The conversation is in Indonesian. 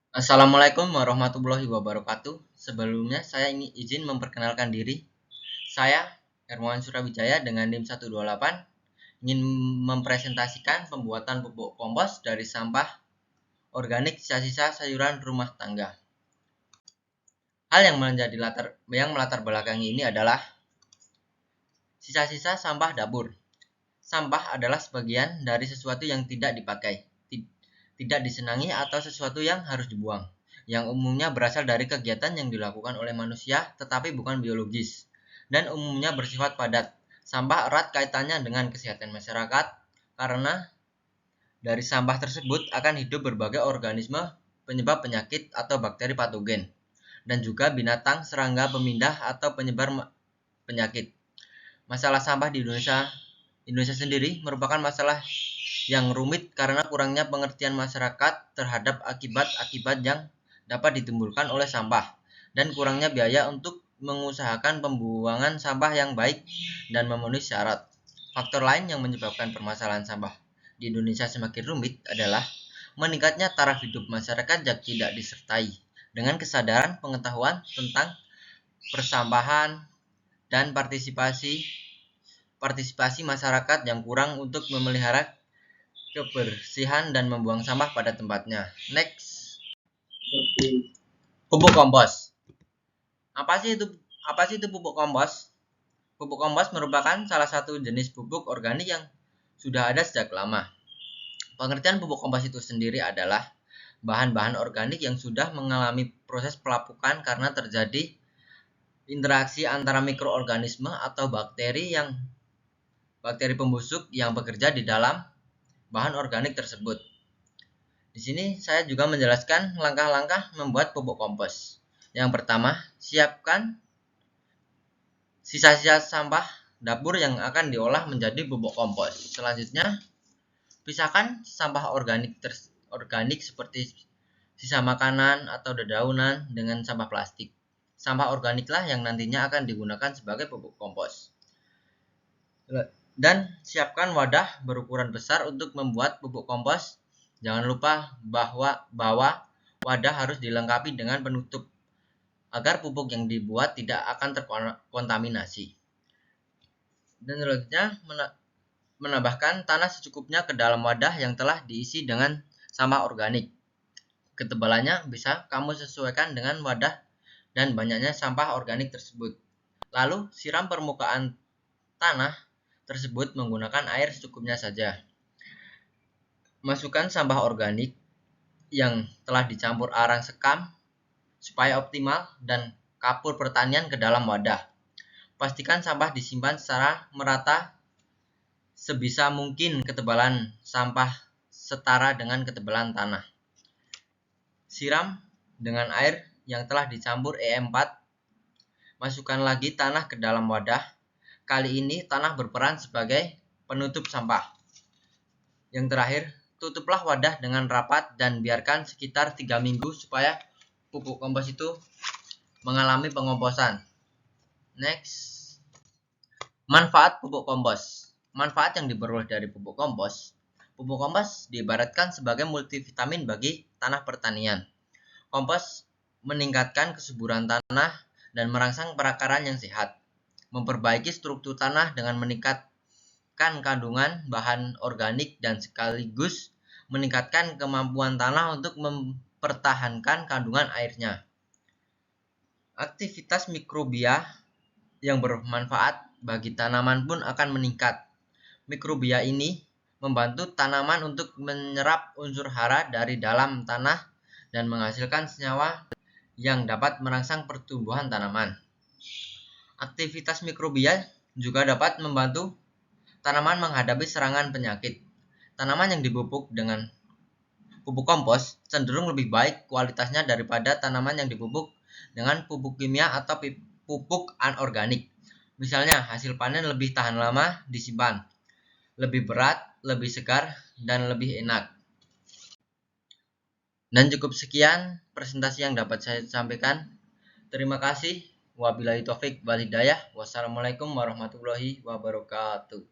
Assalamualaikum warahmatullahi wabarakatuh. Sebelumnya saya ingin izin memperkenalkan diri. Saya Hermawan Surawijaya dengan NIM 128 ingin mempresentasikan pembuatan pupuk kompos dari sampah organik sisa-sisa sayuran rumah tangga. Hal yang melatar belakangi ini adalah sisa-sisa sampah dapur. Sampah adalah sebagian dari sesuatu yang tidak dipakai, tidak disenangi atau sesuatu yang harus dibuang, yang umumnya berasal dari kegiatan yang dilakukan oleh manusia tetapi bukan biologis, dan umumnya bersifat padat. Sampah erat kaitannya dengan kesehatan masyarakat, karena dari sampah tersebut akan hidup berbagai organisme penyebab penyakit atau bakteri patogen, dan juga binatang, serangga, pemindah, atau penyebar penyakit. Masalah sampah di Indonesia sendiri merupakan masalah yang rumit karena kurangnya pengertian masyarakat terhadap akibat-akibat yang dapat ditimbulkan oleh sampah, dan kurangnya biaya untuk mengusahakan pembuangan sampah yang baik dan memenuhi syarat. Faktor lain yang menyebabkan permasalahan sampah di Indonesia semakin rumit adalah meningkatnya taraf hidup masyarakat yang tidak disertai dengan kesadaran pengetahuan tentang persampahan dan partisipasi masyarakat yang kurang untuk memelihara kebersihan dan membuang sampah pada tempatnya. Next, pupuk kompos. Apa sih itu pupuk kompos? Pupuk kompos merupakan salah satu jenis pupuk organik yang sudah ada sejak lama. Pengertian pupuk kompos itu sendiri adalah bahan-bahan organik yang sudah mengalami proses pelapukan karena terjadi interaksi antara mikroorganisme atau bakteri pembusuk yang bekerja di dalam bahan organik tersebut. Di sini saya juga menjelaskan langkah-langkah membuat pupuk kompos. Yang pertama, siapkan sisa-sisa sampah dapur yang akan diolah menjadi pupuk kompos. Selanjutnya, pisahkan sampah organik seperti sisa makanan atau dedaunan dengan sampah plastik. Sampah organiklah yang nantinya akan digunakan sebagai pupuk kompos. Dan siapkan wadah berukuran besar untuk membuat pupuk kompos. Jangan lupa bahwa wadah harus dilengkapi dengan penutup agar pupuk yang dibuat tidak akan terkontaminasi. Dan selanjutnya, menambahkan tanah secukupnya ke dalam wadah yang telah diisi dengan sampah organik. Ketebalannya bisa kamu sesuaikan dengan wadah dan banyaknya sampah organik tersebut. Lalu siram permukaan tanah tersebut menggunakan air secukupnya saja. Masukkan sampah organik yang telah dicampur arang sekam supaya optimal dan kapur pertanian ke dalam wadah. Pastikan sampah disimpan secara merata, sebisa mungkin ketebalan sampah setara dengan ketebalan tanah. Siram dengan air yang telah dicampur E4. Masukkan lagi tanah ke dalam wadah. Kali ini tanah berperan sebagai penutup sampah. Yang terakhir, tutuplah wadah dengan rapat dan biarkan sekitar 3 minggu supaya pupuk kompos itu mengalami pengomposan. Next, manfaat pupuk kompos. Manfaat yang diperoleh dari pupuk kompos. Pupuk kompos diibaratkan sebagai multivitamin bagi tanah pertanian. Kompos meningkatkan kesuburan tanah dan merangsang perakaran yang sehat. Memperbaiki struktur tanah dengan meningkatkan kandungan bahan organik dan sekaligus meningkatkan kemampuan tanah untuk mempertahankan kandungan airnya. Aktivitas mikrobia yang bermanfaat bagi tanaman pun akan meningkat. Mikrobia ini membantu tanaman untuk menyerap unsur hara dari dalam tanah dan menghasilkan senyawa yang dapat merangsang pertumbuhan tanaman. Aktivitas mikrobia juga dapat membantu tanaman menghadapi serangan penyakit. Tanaman yang dipupuk dengan pupuk kompos cenderung lebih baik kualitasnya daripada tanaman yang dipupuk dengan pupuk kimia atau pupuk anorganik. Misalnya, hasil panen lebih tahan lama disimpan, lebih berat, lebih segar, dan lebih enak. Dan cukup sekian presentasi yang dapat saya sampaikan. Terima kasih. Wabillahi taufik wal hidayah. Wassalamualaikum warahmatullahi wabarakatuh.